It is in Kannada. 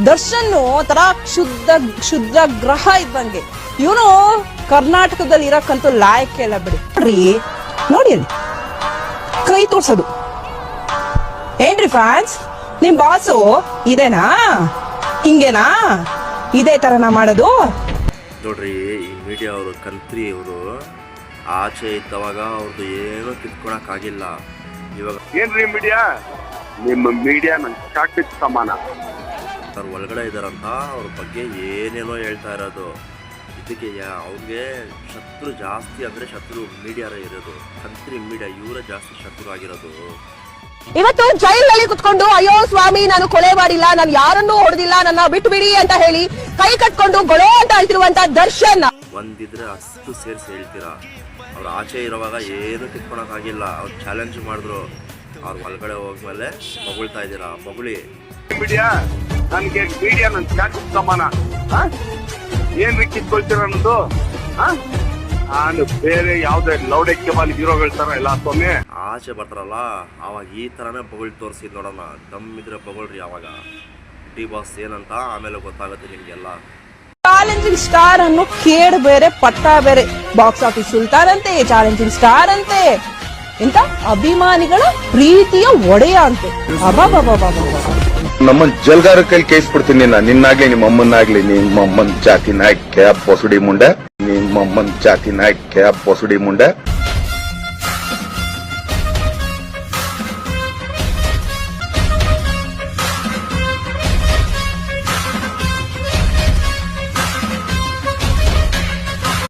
ದರ್ಶನ್ ತರ ಶುದ್ಧ ಗ್ರಹ ಇದ್ದಂಗೆ ಇವನು ಕರ್ನಾಟಕದಲ್ಲಿ ಇರಕ್ಕಂತೂ ಲಾಯಕ್ಕೆ ಇಲ್ಲ ಬಿಡಿ. ನೋಡಿ ಅಲ್ಲಿ ಕೈ ತೋರ್ಸೋದು ಏನ್ರಿ ಫ್ಯಾನ್ಸ್, ನಿಮ್ ಬಾಸು ಇದೇನಾ, ಹಿಂಗೇನಾ, ಇದೇ ತರನ ಮಾಡೋದು? ನೋಡ್ರಿ, ಈ ಮೀಡಿಯಾ ಅವರು ಕಂತ್ರಿ ಅವರು ಆಚೆ ಇದ್ದವಾಗ ಅವ್ರದ್ದು ಏನೂ ಕಿತ್ಕೊಳಕ್ಕಾಗಿಲ್ಲ. ಇವಾಗ ಏನ್ರಿ ಮೀಡಿಯಾ, ನಿಮ್ಮ ಮೀಡಿಯಾ ನನ್ ಚಾಕ್ಲೇಟ್ ಸಮಾನ. ಅವ್ರು ಒಳಗಡೆ ಇದ್ದಾರಂತ ಅವ್ರ ಬಗ್ಗೆ ಏನೇನೋ ಹೇಳ್ತಾ ಇರೋದು. ಇದಕ್ಕೆ ಅವ್ರಿಗೆ ಶತ್ರು ಜಾಸ್ತಿ ಅಂದ್ರೆ ಶತ್ರು ಮೀಡಿಯಾರೇ ಇರೋದು. ಕಂತ್ರಿ ಮೀಡಿಯಾ ಇವರೇ ಜಾಸ್ತಿ ಶತ್ರು ಆಗಿರೋದು. ಇವತ್ತು ಜೈಲಿನಲ್ಲಿ ಕುತ್ಕೊಂಡು ಅಯ್ಯೋ ಸ್ವಾಮಿ ನಾನು ಕೊಲೆ ಮಾಡಿಲ್ಲ, ನಾನು ಯಾರನ್ನೂ ಹೊಡೆದಿಲ್ಲ, ನನ್ನ ಬಿಟ್ಟು ಬಿಡಿ ಅಂತ ಹೇಳಿ ಕೈ ಕಟ್ಕೊಂಡು ಗೊಳೋ ಅಂತ ಹೇಳ್ತಿರುವಂತ ದರ್ಶನ್ ಒಂದಿದ್ರೆ 10 ಸೇರಿಸಿ ಹೇಳ್ತೀರಾ. ಅವ್ರು ಆಚೆ ಇರುವಾಗ ಏನು ಕಿತ್ಕೊಳಕ್ಕಾಗಿಲ್ಲ. ಅವ್ರು ಚಾಲೆಂಜ್ ಮಾಡಿದ್ರು, ಅವ್ರು ಒಳಗಡೆ ಹೋಗ್ಮೇಲೆ ಹೊಗಳ್ತಾ ಇದ್ದೀರಾ. ಹೊಗಳಿ ಮೀಡಿಯಾ ನನ್ಗೆ ಮೀಡಿಯಾ ನನ್ ಚಾಕ್ಲೇಟ್ ಸಮಾನ. ಏನ್ರಿ ಕಿತ್ಕೊಳ್ತೀರ ಅನ್ನೋದು? ನಾನು ಬೇರೆ ಯಾವ್ದೇ ಲೌಡೆ ಕೇಬಲ್ ಹೀರೋಗಳ ತರ ಎಲ್ಲ ಸ್ವಾಮಿ. ಆಚೆ ಬರ್ತಾರಲ್ಲ ಅವಾಗ ಈ ತರನೇ ಬೊಗಳ್ ತೋರಿಸಿದ್ ನೋಡೋಣ. ದಮ್ಮಿದ್ರೆ ಬೊಗಳ್ರಿ. ಅವಾಗ ಡಿ ಬಾಸ್ ಏನಂತ ಆಮೇಲೆ ಗೊತ್ತಾಗುತ್ತೆ ನಿಮ್ಗೆಲ್ಲ. ಚಾಲೆಂಜಿಂಗ್ ಸ್ಟಾರ್ ಅನ್ನು ಕೇಡ್ ಬೇರೆ ಪಟ್ಟ ಬೇರೆ, ಬಾಕ್ಸ್ ಆಫೀಸ್ ಸುಲ್ತಾನ್ ಅಂತೆ, ಚಾಲೆಂಜಿಂಗ್ ಸ್ಟಾರ್ ಅಂತೆ, ಇಂತ ಅಭಿಮಾನಿಗಳ ಪ್ರೀತಿಯ ಒಡೆಯ ಅಂತೆ. ನಮ್ಮನ್ ಜಲ್ಗಾರ ಕೈಲಿ ಕೇಸ್ ಬಿಡ್ತೀನಿ. ನಿನ್ನಾಗ್ಲಿ ನಿಮ್ಮ ಅಮ್ಮನಾಗ್ಲಿ, ನಿಮ್ಮ ಅಮ್ಮನ್ ಜಾತಿ ನಾಯಕ್ ಕ್ಯಾಪ್ ಹೊಸುಡಿ ಮುಂಡೆ, ನಿಮ್ಮ ಅಮ್ಮನ್ ಜಾತಿ ನಾಯಕ್ ಕ್ಯಾಪ್ ಹೊಸುಡಿ ಮುಂಡೆ.